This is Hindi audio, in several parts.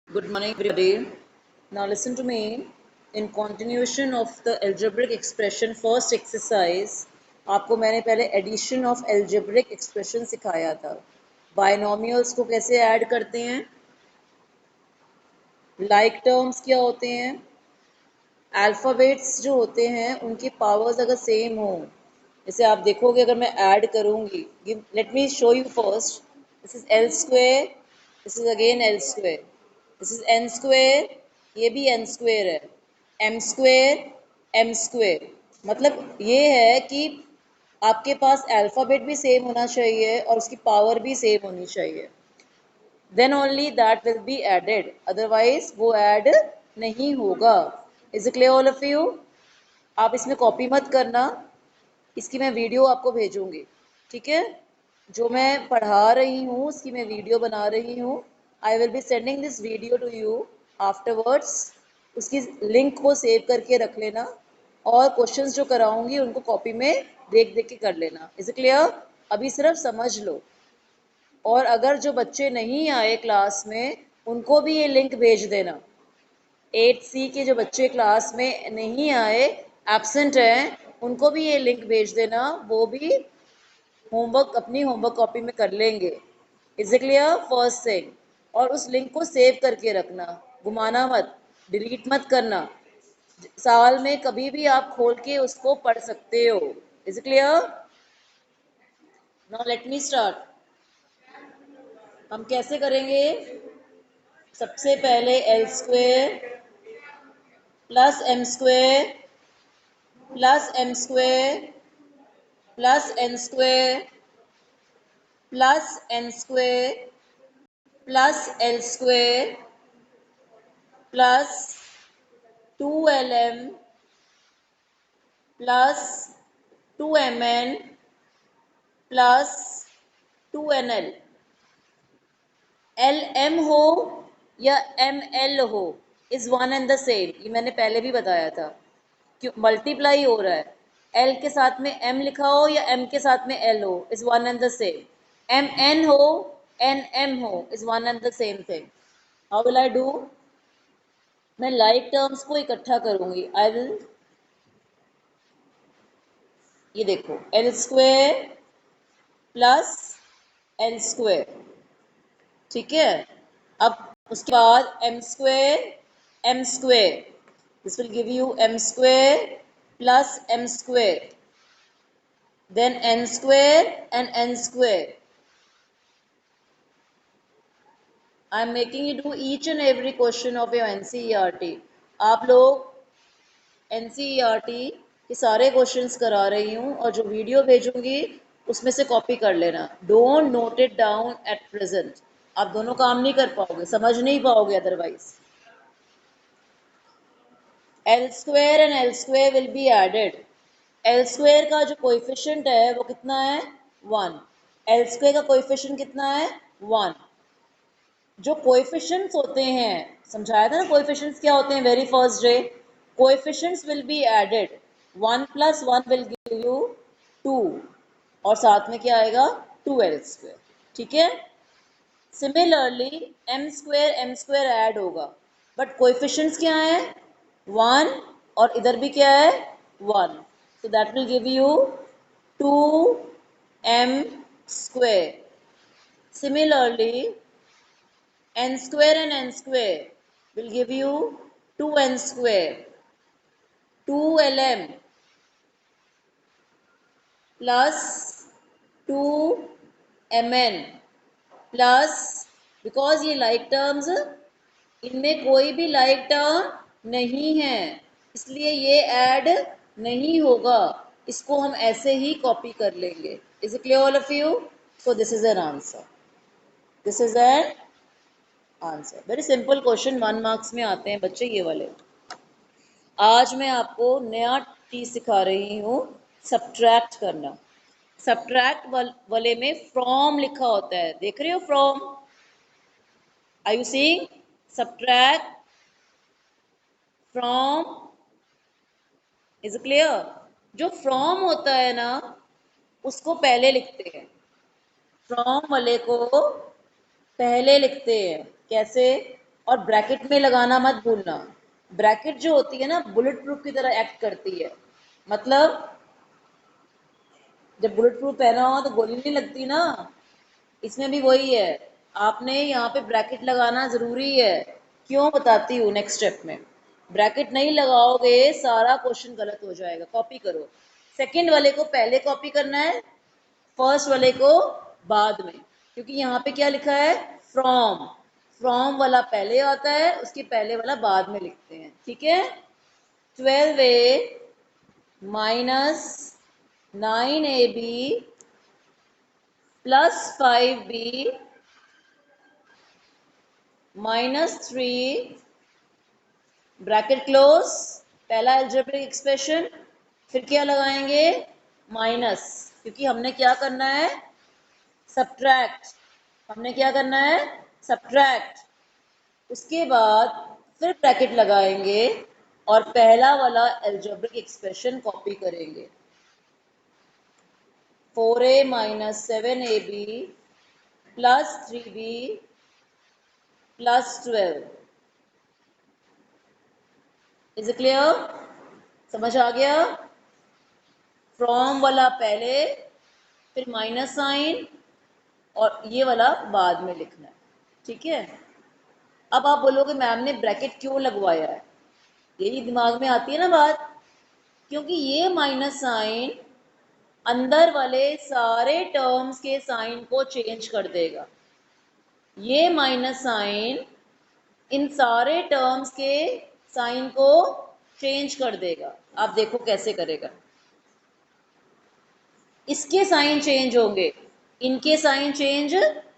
Good morning, everybody. Now, listen to me. In continuation of the algebraic expression, first exercise, आपको मैंने पहले एडिशन ऑफ algebraic expression सिखाया था. बायनोमियल्स को कैसे ऐड करते हैं, लाइक टर्म्स क्या होते हैं, अल्फ़ाबेट्स जो होते हैं उनकी पावर्स अगर सेम हो, जैसे आप देखोगे अगर मैं ऐड करूँगी, let me show you first. This is L square, this is again L square, this is an square, ये भी एन स्क्वेयर है, एम स्क्वेयर, एम स्क्वेयर. मतलब ये है कि आपके पास अल्फ़ाबेट भी सेम होना चाहिए और उसकी पावर भी सेम होनी चाहिए. then only that will be added, otherwise वो ऐड नहीं होगा. Is it clear all of you? आप इसमें कॉपी मत करना, इसकी मैं वीडियो आपको भेजूंगी, ठीक है? जो मैं पढ़ा रही हूँ उसकी मैं वीडियो बना रही हूँ. I will be sending this video to you afterwards. उसकी लिंक को सेव करके रख लेना और क्वेश्चंस जो कराऊंगी उनको कॉपी में देख देख के कर लेना. Is it clear? अभी सिर्फ समझ लो. और अगर जो बच्चे नहीं आए क्लास में उनको भी ये लिंक भेज देना. 8C के जो बच्चे क्लास में नहीं आए, एब्सेंट हैं, उनको भी ये लिंक भेज देना, वो भी होमवर्क अपनी होमवर्क कॉपी में कर लेंगे. Is it clear? First thing. और उस लिंक को सेव करके रखना, घुमाना मत, डिलीट मत करना. साल में कभी भी आप खोल के उसको पढ़ सकते हो. Is it clear? Now let me start. हम कैसे करेंगे? सबसे पहले L square plus M square plus M square plus N square plus N square plus L square plus 2LM plus 2MN plus 2NL. LM हो या ML हो, is one and the same. ये मैंने पहले भी बताया था. क्यों मल्टीप्लाई हो रहा है? एल के साथ में एम लिखा हो या एम के साथ में एल हो, is one and the same. M N हो, एन एम हो, is one and the same thing. How will I do? मैं लाइक टर्म्स को इकट्ठा करूंगी. आई विल, ये देखो, L square plus L square, ठीक है? अब उसके बाद M square, M square, this will give you M square plus M square, then n square and n square. I am making you do each and every question of your NCERT. आप लोग NCERT के सारे क्वेश्चंस करा रही हूँ और जो वीडियो भेजूंगी उसमें से कॉपी कर लेना. Don't note it down at present. आप दोनों काम नहीं कर पाओगे, समझ नहीं पाओगे otherwise. L square and L square will be added. L square का जो कोएफिशिएंट है वो कितना है? 1. एल स्क्वेयर का कोएफिशिएंट कितना है? 1. जो कोएफिशिएंट्स होते हैं, समझाया था ना कोएफिशिएंट्स क्या होते हैं very first day. Coefficients will be added. 1 + 1 will give you 2 और साथ में क्या आएगा? 2l square. ठीक है? सिमिलरली एम स्क्वेयर ऐड होगा, बट कोएफिशिएंट्स क्या है? 1 और इधर भी क्या है? 1. So that will give you 2m square. Similarly, n square and n square will give you 2n square. 2LM plus 2MN plus, because ये like terms, इनमें कोई भी like term नहीं है, इसलिए ये ऐड नहीं होगा. इसको हम ऐसे ही कॉपी कर लेंगे. Is it clear all of you? So this is an answer. This is an answer. Very simple question, 1 marks में आते हैं बच्चे ये वाले. आज मैं आपको नया चीज सिखा रही हूँ, सब्ट्रैक्ट करना. सब्ट्रैक्ट वाले में फ्रॉम लिखा होता है, देख रहे हो from? Are you seeing? Subtract from. Is clear? जो फ्रॉम होता है ना उसको पहले लिखते हैं. फ्रॉम वाले को पहले लिखते हैं. कैसे? और ब्रैकेट में लगाना मत भूलना। ब्रैकेट जो होती है ना बुलेट प्रूफ की तरह एक्ट करती है, मतलब जब बुलेट प्रूफ पहना हो तो गोली नहीं लगती ना, इसमें भी वही है। आपने यहाँ पे ब्रैकेट लगाना जरूरी है। क्यों, बताती हूँ नेक्स्ट स्टेप में। ब्रैकेट नहीं लगाओगे सारा क्वेश्चन गलत हो जाएगा। कॉपी करो, सेकंड वाले को पहले कॉपी करना है, फर्स्ट वाले को बाद में, क्योंकि यहाँ पे क्या लिखा है, फ्रॉम। फ्रॉम वाला पहले आता है, उसके पहले वाला बाद में लिखते हैं, ठीक है। 12a minus 9ab plus 5b minus 3 bracket close, पहला एल्जेब्रिक एक्सप्रेशन। फिर क्या लगाएंगे, माइनस, क्योंकि हमने क्या करना है, सब्ट्रैक्ट। हमने क्या करना है, सब्ट्रैक्ट। उसके बाद फिर ब्रैकेट लगाएंगे और पहला वाला एल्जेब्रिक एक्सप्रेशन कॉपी करेंगे। 4a minus 7ab plus 3b plus 12। Is it clear, समझ आ गया। फ्रॉम वाला पहले, फिर माइनस साइन, और ये वाला बाद में लिखना है, ठीक है। अब आप बोलोगे मैम ने ब्रैकेट क्यों लगवाया है, यही दिमाग में आती है ना बात। क्योंकि ये माइनस साइन अंदर वाले सारे टर्म्स के साइन को चेंज कर देगा। ये माइनस साइन इन सारे टर्म्स के साइन को चेंज कर देगा। आप देखो कैसे करेगा, इसके साइन चेंज होंगे, इनके साइन चेंज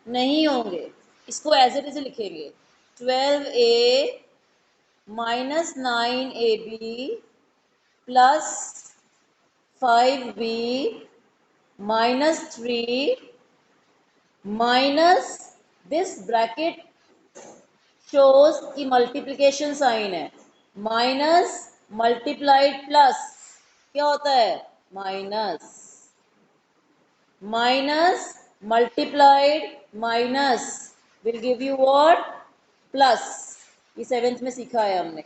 नहीं होंगे। इसको एज इट इज लिखेंगे, 12a minus 9ab plus 5b minus 3 minus this bracket shows की मल्टीप्लिकेशन साइन है, माइनस मल्टीप्लाइड प्लस क्या होता है, minus. Minus multiplied minus will give you what, plus. ये सेवेंथ में सीखा है हमने।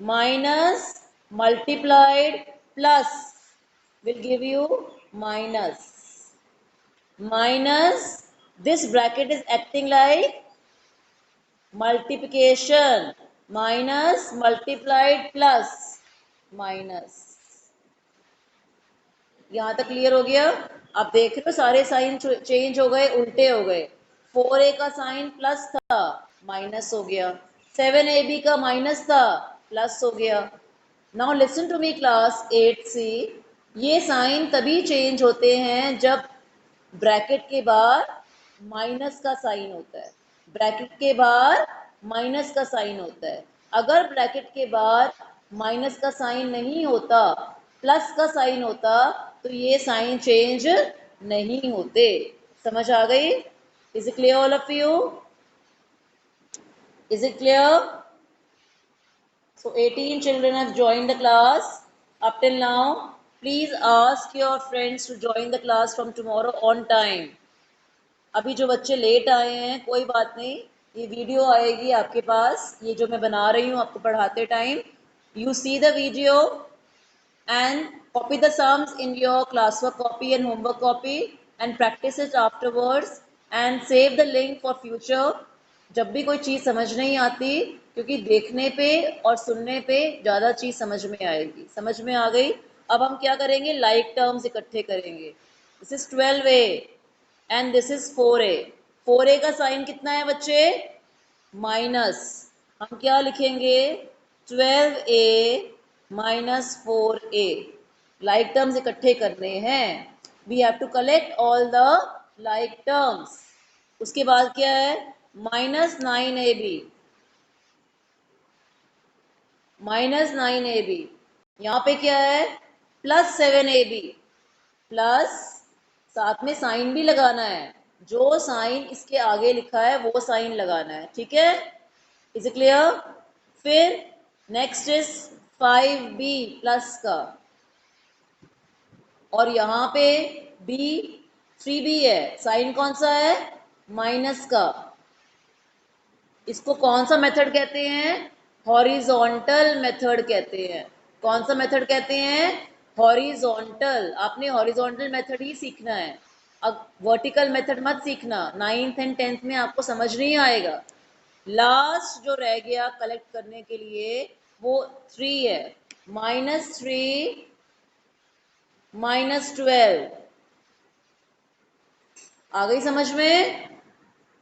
Minus multiplied plus will give you minus. Minus this bracket is acting like multiplication, minus multiplied plus minus. यहाँ तक क्लियर हो गया। आप देख रहे हो सारे साइन चेंज हो गए, उल्टे हो गए। 4a का साइन प्लस था, माइनस हो गया। 7ab का माइनस था, प्लस हो गया। Now listen to me class 8C, ये साइन तभी चेंज होते हैं जब ब्रैकेट के बाद माइनस का साइन होता है। ब्रैकेट के बाद माइनस का साइन होता है। अगर ब्रैकेट के बाद माइनस का साइन नहीं होता, प्लस का साइन होता, तो ये साइन चेंज नहीं होते। समझ आ गई? Is it clear all of you? Is it clear? So 18 children have joined the class up till now. Please ask your friends to join the class from tomorrow on time. अभी जो बच्चे लेट आए हैं कोई बात नहीं, ये वीडियो आएगी आपके पास, ये जो मैं बना रही हूँ आपको पढ़ाते time, you see the video and copy the sums in your classwork copy and homework copy and practice it afterwards and save the link for future. जब भी कोई चीज़ समझ नहीं आती, क्योंकि देखने पे और सुनने पे ज़्यादा चीज़ समझ में आएगी। समझ में आ गई? अब हम क्या करेंगे, लाइक टर्म्स इकट्ठे करेंगे। This is 12a and this is 4a। 4a का साइन कितना है बच्चे, माइनस। हम क्या लिखेंगे, 12a minus 4a। Like terms इकट्ठे करने हैं। We have to collect all the like terms. उसके बाद क्या है, माइनस 9ab, माइनस 9ab। यहाँ पे क्या है, प्लस 7ab, प्लस साथ में साइन भी लगाना है। जो साइन इसके आगे लिखा है वो साइन लगाना है, ठीक है। Is it clear? फिर नेक्स्ट इज 5b प्लस का, और यहाँ पे b 3b है, साइन कौन सा है, माइनस का। इसको कौन सा मेथड कहते हैं? हॉरिजॉन्टल मेथड कहते हैं। कौन सा मेथड कहते हैं? हॉरिजॉन्टल। आपने हॉरिजॉन्टल मेथड ही सीखना है, अब वर्टिकल मेथड मत सीखना, 9th एंड 10th में आपको समझ नहीं आएगा। लास्ट जो रह गया कलेक्ट करने के लिए वो 3 है, -3 -12। आ गई समझ में?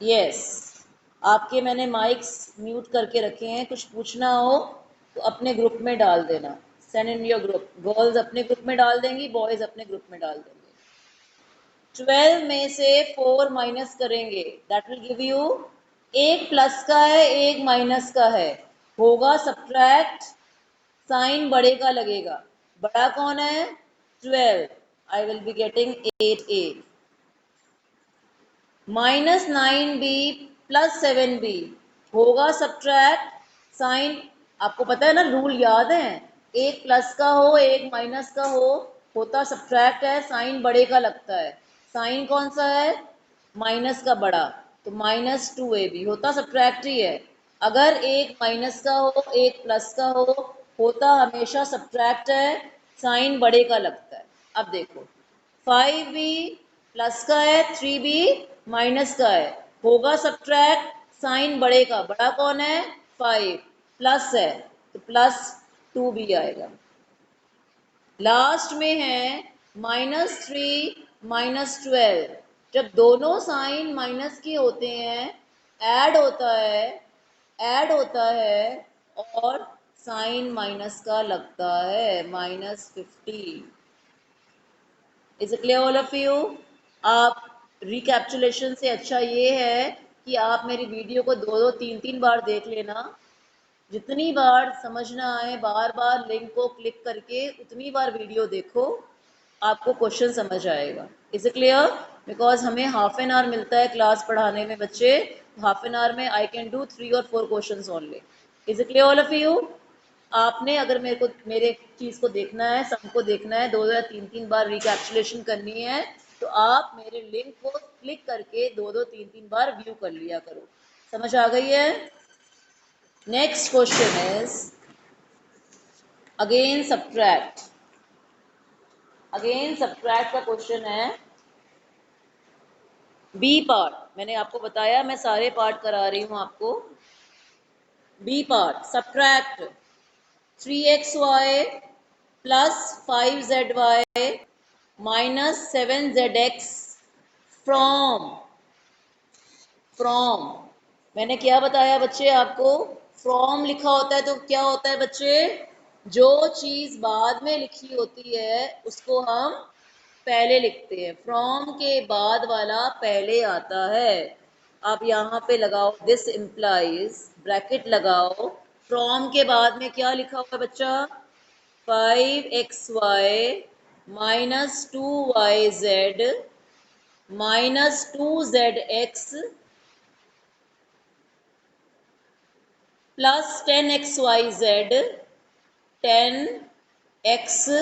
यस। आपके मैंने माइक्स म्यूट करके रखे हैं, कुछ पूछना हो तो अपने ग्रुप में डाल देना। Send in your group. Girls अपने ग्रुप में डाल देंगी, बॉयज अपने ग्रुप में डाल देंगे। 12 में से 4 माइनस करेंगे, दैट विल गिव यू, एक प्लस का है एक माइनस का है, होगा सब्ट्रैक्ट, साइन बड़े का लगेगा। बड़ा कौन है? 12। आई will be getting 8a। -9b +7b होगा सब्ट्रैक्ट, साइन, आपको पता है ना, रूल याद है, एक प्लस का हो एक माइनस का हो, होता सब्ट्रैक्ट है, साइन बड़े का लगता है। साइन कौन सा है? माइनस का बड़ा, तो -2ab होता सब्ट्रैक्ट ही है। अगर एक माइनस का हो एक प्लस का हो, होता हमेशा सब्ट्रैक्ट है, साइन बड़े का लगता है। अब देखो 5b प्लस का है, 3b माइनस का है, होगा सब्ट्रैक्ट, साइन बड़े का, बड़ा कौन है? 5, प्लस है तो +2b आएगा। लास्ट में है -3 -12। जब दोनों साइन माइनस के होते हैं, ऐड होता है और साइन माइनस का लगता है, -50। Is it clear all of you? आप रिकैप्चुलेशन से अच्छा ये है कि आप मेरी वीडियो को 2-2 3-3 बार देख लेना। जितनी बार समझ ना आए, बार बार लिंक को क्लिक करके उतनी बार वीडियो देखो, आपको क्वेश्चन समझ आएगा। Is it clear? बिकॉज हमें हाफ एन आवर मिलता है क्लास पढ़ाने में बच्चे, हाफ एन आवर में आई कैन डू 3 और 4 question only. Is it clear all of you? आपने अगर मेरे चीज़ को देखना है, सबको देखना है, 2 या 3-3 बार रिकैप्चुलेशन करनी है, तो आप मेरे लिंक को क्लिक करके 2-2 3-3 बार व्यू कर लिया करो। समझ आ गई है? Next question is again subtract. Again subtract का क्वेश्चन है। बी पार्ट, मैंने आपको बताया मैं सारे पार्ट करा रही हूं आपको। B part, subtract 3xy plus 5zy -7zx from, मैंने क्या बताया बच्चे आपको? फ्रॉम लिखा होता है तो क्या होता है बच्चे? जो चीज बाद में लिखी होती है उसको हम पहले लिखते हैं, फ्रॉम के बाद वाला पहले आता है। आप यहाँ पे लगाओ, दिस इम्प्लाइज, ब्रैकेट लगाओ, फ्रॉम के बाद में क्या लिखा हुआ है बच्चा? 5xy -2yz -2zx plus 10xyz 10xyz।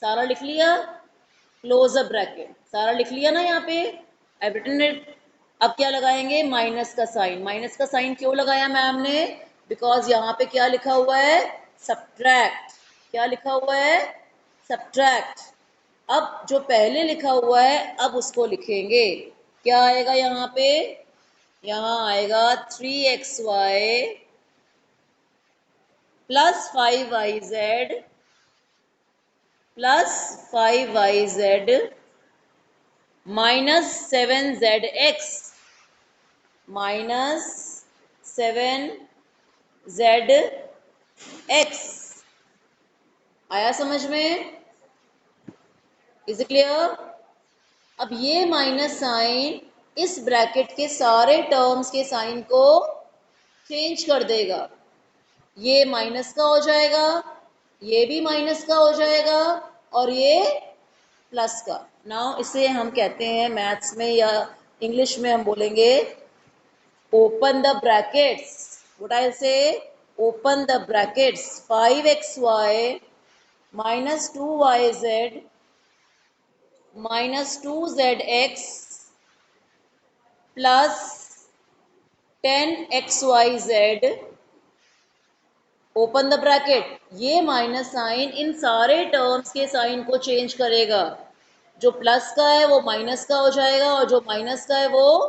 सारा लिख लिया? क्लोज अ ब्रैकेट, सारा लिख लिया ना यहाँ पे? I written it. अब क्या लगाएंगे? माइनस का साइन। माइनस का साइन क्यों लगाया मैम ने? बिकॉज यहाँ पे क्या लिखा हुआ है? सब्ट्रैक्ट। क्या लिखा हुआ है? सब्ट्रैक्ट। अब जो पहले लिखा हुआ है अब उसको लिखेंगे। क्या आएगा यहाँ पे? यहाँ आएगा 3xy plus 5yz plus 5yz -7zx -7zx। आया समझ में? Is it clear? अब ये माइनस साइन इस ब्रैकेट के सारे टर्म्स के साइन को चेंज कर देगा। ये माइनस का हो जाएगा, ये भी माइनस का हो जाएगा और ये प्लस का। नाउ इसे हम कहते हैं मैथ्स में या इंग्लिश में हम बोलेंगे open the brackets. What I say? Open the brackets. 5xy -2yz -2zx plus 10xyz open the bracket, ये माइनस साइन इन सारे टर्म्स के साइन को चेंज करेगा। जो प्लस का है वो माइनस का हो जाएगा और जो माइनस का है वो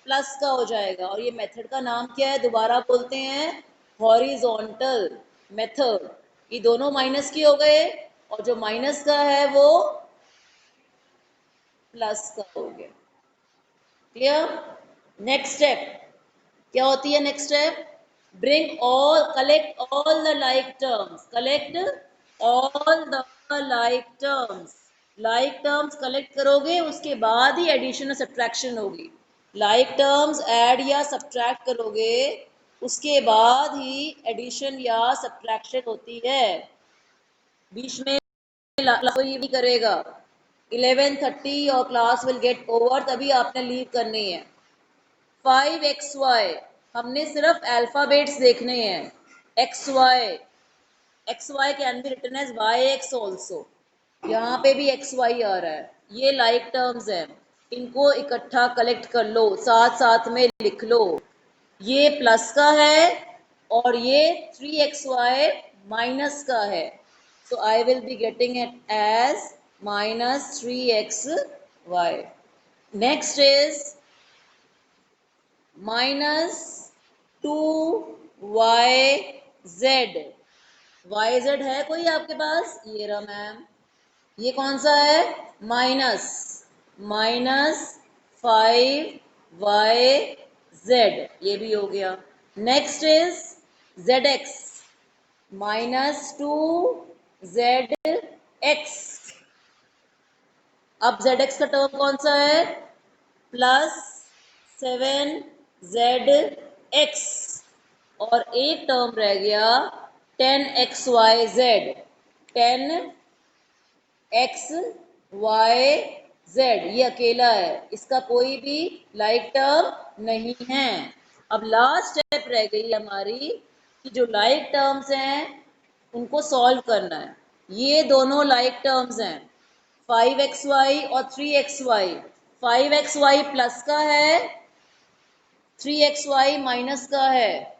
प्लस का हो जाएगा। और ये मेथड का नाम क्या है, दोबारा बोलते हैं, हॉरिजॉन्टल मेथड। ये दोनों माइनस के हो गए और जो माइनस का है वो प्लस का हो गया। क्लियर? नेक्स्ट स्टेप क्या होती है? Next step, bring all, collect all the like terms, collect all the like terms. Like terms collect करोगे उसके बाद ही एडिशन और सब्ट्रैक्शन होगी। लाइक टर्म्स ऐड या सब्ट्रैक्ट करोगे उसके बाद ही एडिशन या सब्ट्रैक्शन होती है। बीच में कोई भी करेगा। 11:30 और क्लास विल गेट ओवर, तभी आपने लीव करनी है। 5xy, हमने सिर्फ अल्फाबेट्स देखने हैं। xy can be written as yx also. यहाँ पे भी xy आ रहा है। ये लाइक टर्म्स हैं, इनको इकट्ठा कलेक्ट कर लो, साथ साथ में लिख लो। ये प्लस का है और ये 3xy माइनस का है। So I will be getting it as minus 3xy. Next is minus 2yz। yz है कोई आपके पास? ये रहा मैम। ये कौन सा है? माइनस, माइनस 5yz, ये भी हो गया। Next is zx, minus 2zx। अब zx का टर्म कौन सा है? Plus 7zx। और एक टर्म रह गया 10xyz, 10xyz, ये अकेला है, इसका कोई भी लाइक टर्म नहीं है। अब लास्ट स्टेप रह गई हमारी कि जो लाइक टर्म्स हैं उनको सॉल्व करना है। ये दोनों लाइक टर्म्स हैं, 5xy और 3xy। 5xy प्लस का है, 3xy माइनस का है।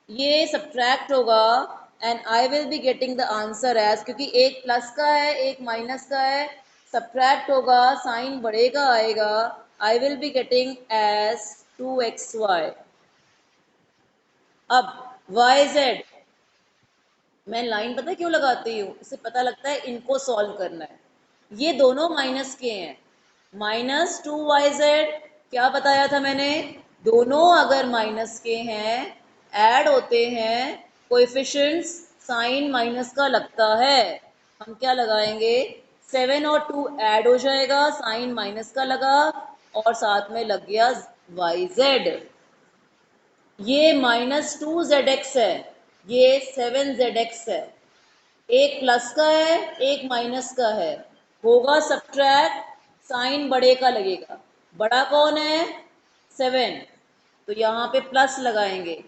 ये सब्ट्रैक्ट होगा and I will be getting the answer as, क्योंकि एक प्लस का है एक माइनस का है, सब्ट्रैक्ट होगा, साइन बढ़ेगा आएगा, I will be getting as 2xy। अब yz, मैं लाइन पता है क्यों लगाती हूँ? इससे पता लगता है इनको सॉल्व करना है। ये दोनों माइनस के हैं, माइनस 2yz। क्या बताया था मैंने? दोनों अगर माइनस के हैं, ऐड होते हैं, कोएफिशिएंट्स साइन माइनस का लगता है। हम क्या लगाएंगे? 7 और 2 ऐड हो जाएगा, साइन माइनस का लगा और साथ में लग गया yz। ये माइनस 2zx है, ये 7zx है। एक प्लस का है एक माइनस का है, होगा सब्ट्रैक्ट, साइन बड़े का लगेगा। बड़ा कौन है? 7, तो यहाँ पे प्लस लगाएंगे।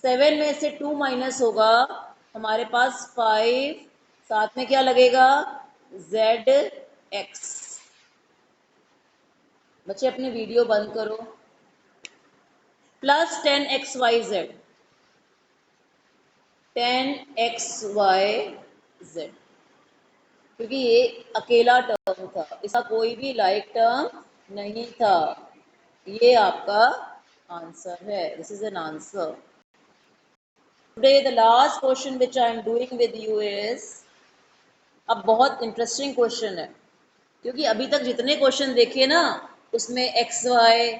7 में से 2 माइनस होगा, हमारे पास 5, साथ में क्या लगेगा? zx। बच्चे अपनी वीडियो बंद करो। प्लस 10xyz, 10xyz, क्योंकि ये अकेला टर्म था, इसका कोई भी लाइक टर्म नहीं था। ये आपका आंसर है, this is an answer. Today the last question which I am doing with you is, अब बहुत इंटरेस्टिंग क्वेश्चन है, क्योंकि अभी तक जितने क्वेश्चन देखे ना उसमें X Y,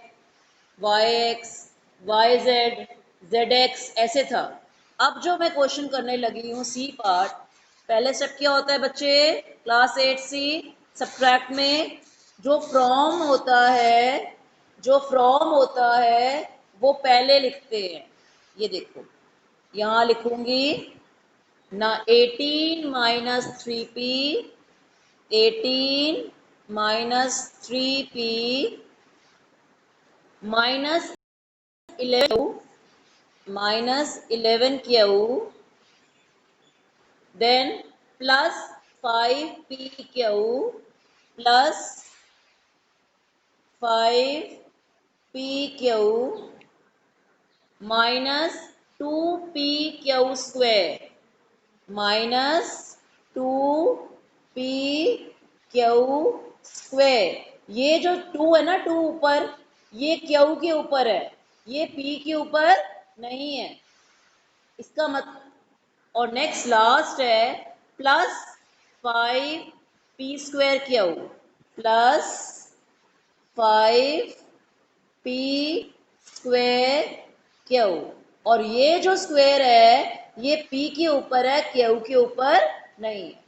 Y X, Y Z, Z X ऐसे था। अब जो मैं क्वेश्चन करने लगी हूँ सी पार्ट, पहले स्टेप क्या होता है बच्चे? क्लास 8 सी सब्ट्रैक्ट में जो फ्रॉम होता है, जो फ्रॉम होता है वो पहले लिखते हैं। ये देखो यहाँ लिखूंगी ना, 18 minus 3p, 18 minus 3p minus 11 then plus 5pq plus 5pq minus 2p/q², minus 2p/q²। ये जो 2 है ना, 2 ऊपर, ये q के ऊपर है, ये p के ऊपर नहीं है, इसका मत। और नेक्स्ट लास्ट है प्लस 5p²q प्लस 5p²q। और ये जो स्क्वायर है ये p के ऊपर है, q के ऊपर नहीं है।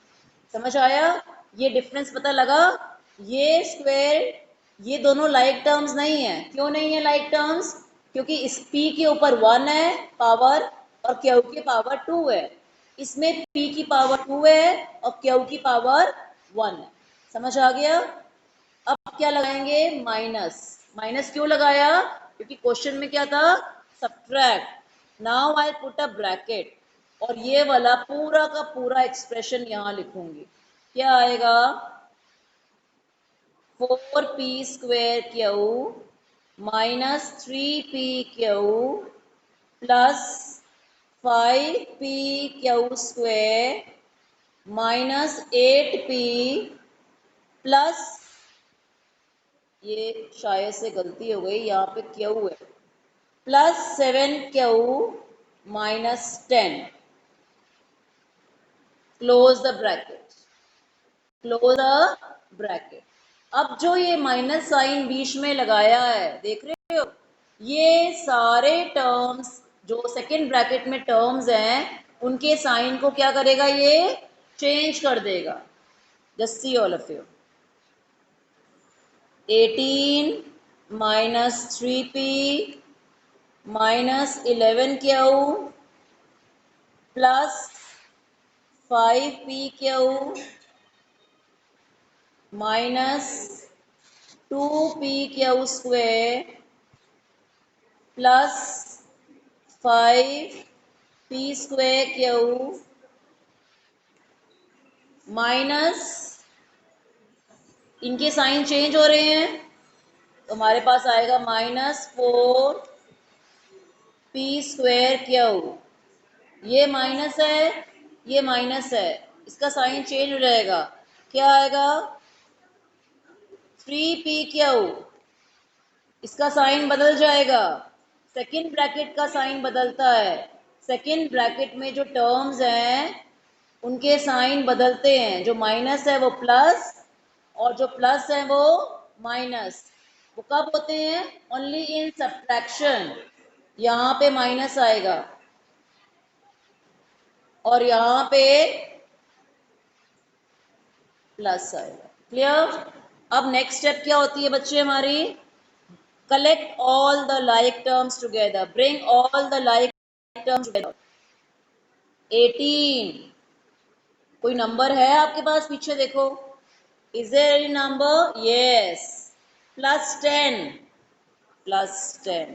समझ आया? ये डिफरेंस पता लगा? ये स्क्वायर, ये दोनों लाइक टर्म्स नहीं है। क्यों नहीं है लाइक टर्म्स? क्योंकि इस p के ऊपर 1 है पावर और q की पावर 2 है। इसमें p की पावर 2 है और q की पावर 1 है। समझ आ गया? अब क्या लगाएंगे? माइनस। माइनस क्यों लगाया? क्योंकि क्वेश्चन में क्या था? Subtract. Now I put a bracket और ये वाला पूरा का पूरा एक्सप्रेशन यहां लिखूंगी। क्या आएगा? 4p²q minus 3p/q plus 5p/q² minus 8p plus, ये शायद से गलती हो गई, यहाँ पे q है, plus 7q minus 10। Close the bracket, close the bracket. अब जो ये माइनस साइन बीच में लगाया है, देख रहे हो, ये सारे टर्म्स जो सेकेंड ब्रैकेट में टर्म्स हैं उनके साइन को क्या करेगा? ये चेंज कर देगा। Just see all of you. 18 minus 3p minus 11q plus 5p/q minus 2p/q² plus 5p²q minus, इनके साइन चेंज हो रहे हैं तो हमारे पास आएगा माइनस 4p²q। ये माइनस है, ये माइनस है, इसका साइन चेंज हो जाएगा। क्या आएगा? 3p/q, इसका साइन बदल जाएगा। सेकेंड ब्रैकेट का साइन बदलता है। सेकेंड ब्रैकेट में जो टर्म्स हैं उनके साइन बदलते हैं। जो माइनस है वो प्लस और जो प्लस है वो माइनस। वो कब होते हैं? Only in subtraction. यहाँ पे माइनस आएगा और यहाँ पे प्लस आएगा। क्लियर? अब नेक्स्ट स्टेप क्या होती है बच्चे हमारी? Collect all the like terms together, bring all the like terms together. 18, कोई नंबर है आपके पास? पीछे देखो, is there any number? Yes, plus 10, plus 10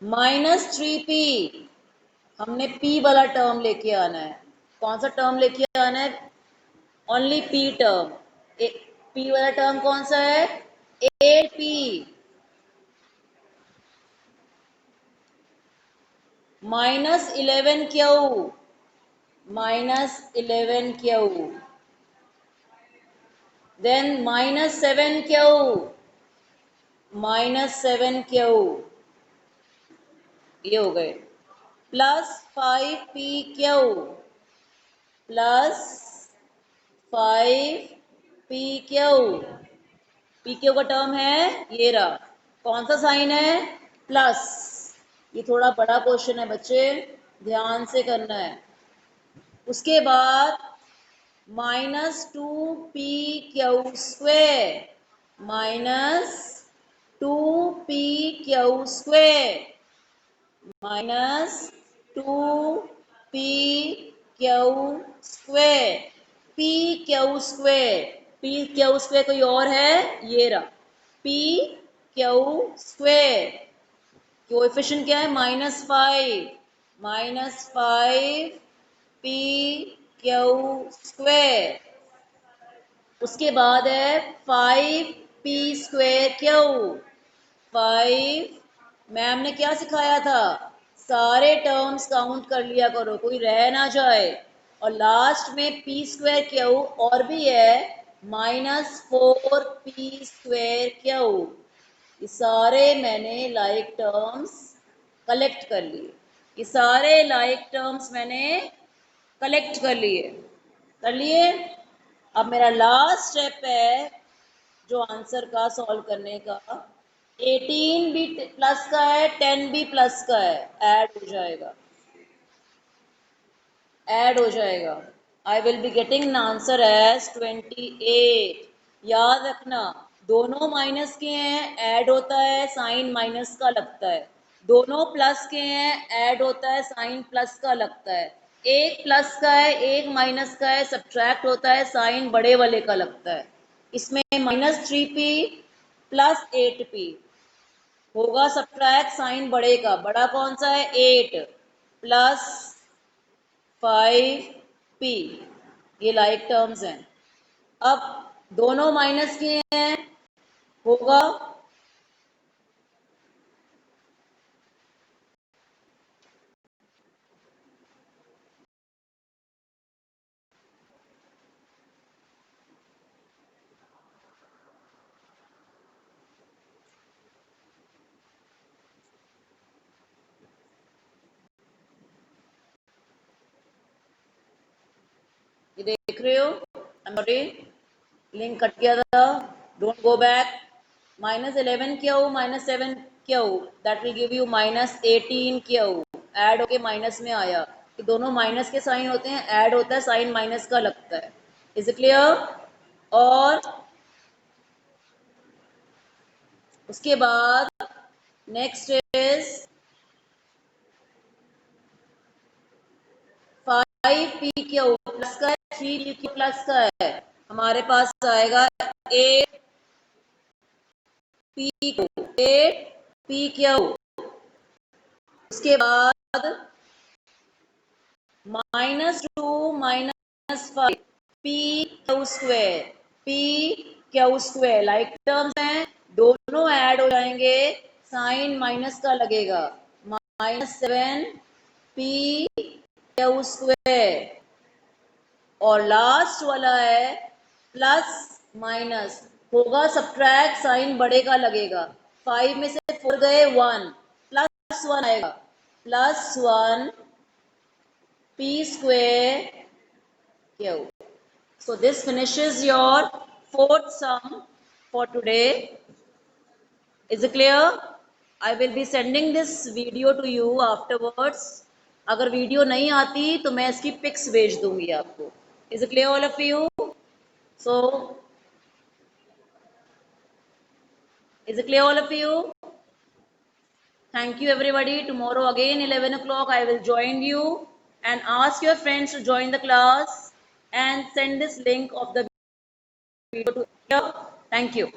minus 3p, हमने p वाला टर्म लेके आना है। कौन सा टर्म लेके आना है? Only p term. p वाला टर्म कौन सा है? 8p minus 11q, minus 11q, then minus 7q, minus 7q, ये हो गए, plus 5p/q plus 5p/q। pq का टर्म है ये रहा। कौन सा साइन है? प्लस। ये थोड़ा बड़ा क्वेश्चन है बच्चे, ध्यान से करना है। उसके बाद minus 2p/q² minus 2p/q² minus 2p/q²। p/q² कोई और है? ये रहा p/q²। कोएफिशिएंट क्या है? -5, -5p/q²। उसके बाद है 5p²q, 5 मैम ने क्या सिखाया था, सारे टर्म्स काउंट कर लिया करो, कोई रह ना जाए। और लास्ट में पी स्क्वायर क्यू और भी है, -4p² ये सारे मैंने लाइक टर्म्स कलेक्ट कर लिए। ये सारे लाइक टर्म्स मैंने कलेक्ट कर लिए। कर लिए। अब मेरा लास्ट स्टेप है जो आंसर का सॉल्व करने का, 18 भी प्लस का है, 10 भी प्लस का है, ऐड हो जाएगा, ऐड हो जाएगा। I will be getting an answer as 28। याद रखना, दोनों माइनस के हैं, ऐड होता है, साइन माइनस का लगता है। दोनों प्लस के हैं, ऐड होता है, साइन प्लस का लगता है। एक प्लस का है, एक माइनस का है, सब्ट्रैक्ट होता है, साइन बड़े वाले का लगता है। इसमें -3p प्लस 8p होगा, सब्ट्रैक्ट साइन बड़े का, बड़ा कौन सा है 8 प्लस 5p, ये लाइक टर्म्स हैं। अब दोनों माइनस किए हैं, होगा ये देख रहे हो, सॉरी लिंक कट गया था, डोंट गो बैक। -11 क्या हो, -7 क्या हो, दैट विल गिव यू -18 क्या हो, ऐड होके माइनस में आया। कि दोनों माइनस के साइन होते हैं, ऐड होता है, साइन माइनस का लगता है। Is it clear? और उसके बाद नेक्स्ट इज 5p क्या हो, प्लस का है, 3p प्लस का है, हमारे पास आएगा 8p को, 8p क्या हो। उसके बाद -2 -5 p Q square, p Q square like terms हैं, दोनों ऐड हो जाएंगे, साइन माइनस का लगेगा, -7p क्यू स्क्वायर। और लास्ट वाला है प्लस माइनस, होगा सब्ट्रैक्ट, साइन बड़े का लगेगा, 5 में से 4 गए 1, प्लस 1 आएगा, +1 p square q. So this finishes your fourth sum for today. Is it clear? I will be sending this video to you afterwards. अगर वीडियो नहीं आती तो मैं इसकी पिक्स भेज दूंगी आपको। Is it clear all of you? So is it clear all of you? Thank you everybody. Tomorrow again 11 o'clock I will join you, and ask your friends to join the class and send this link of the video to here. Thank you.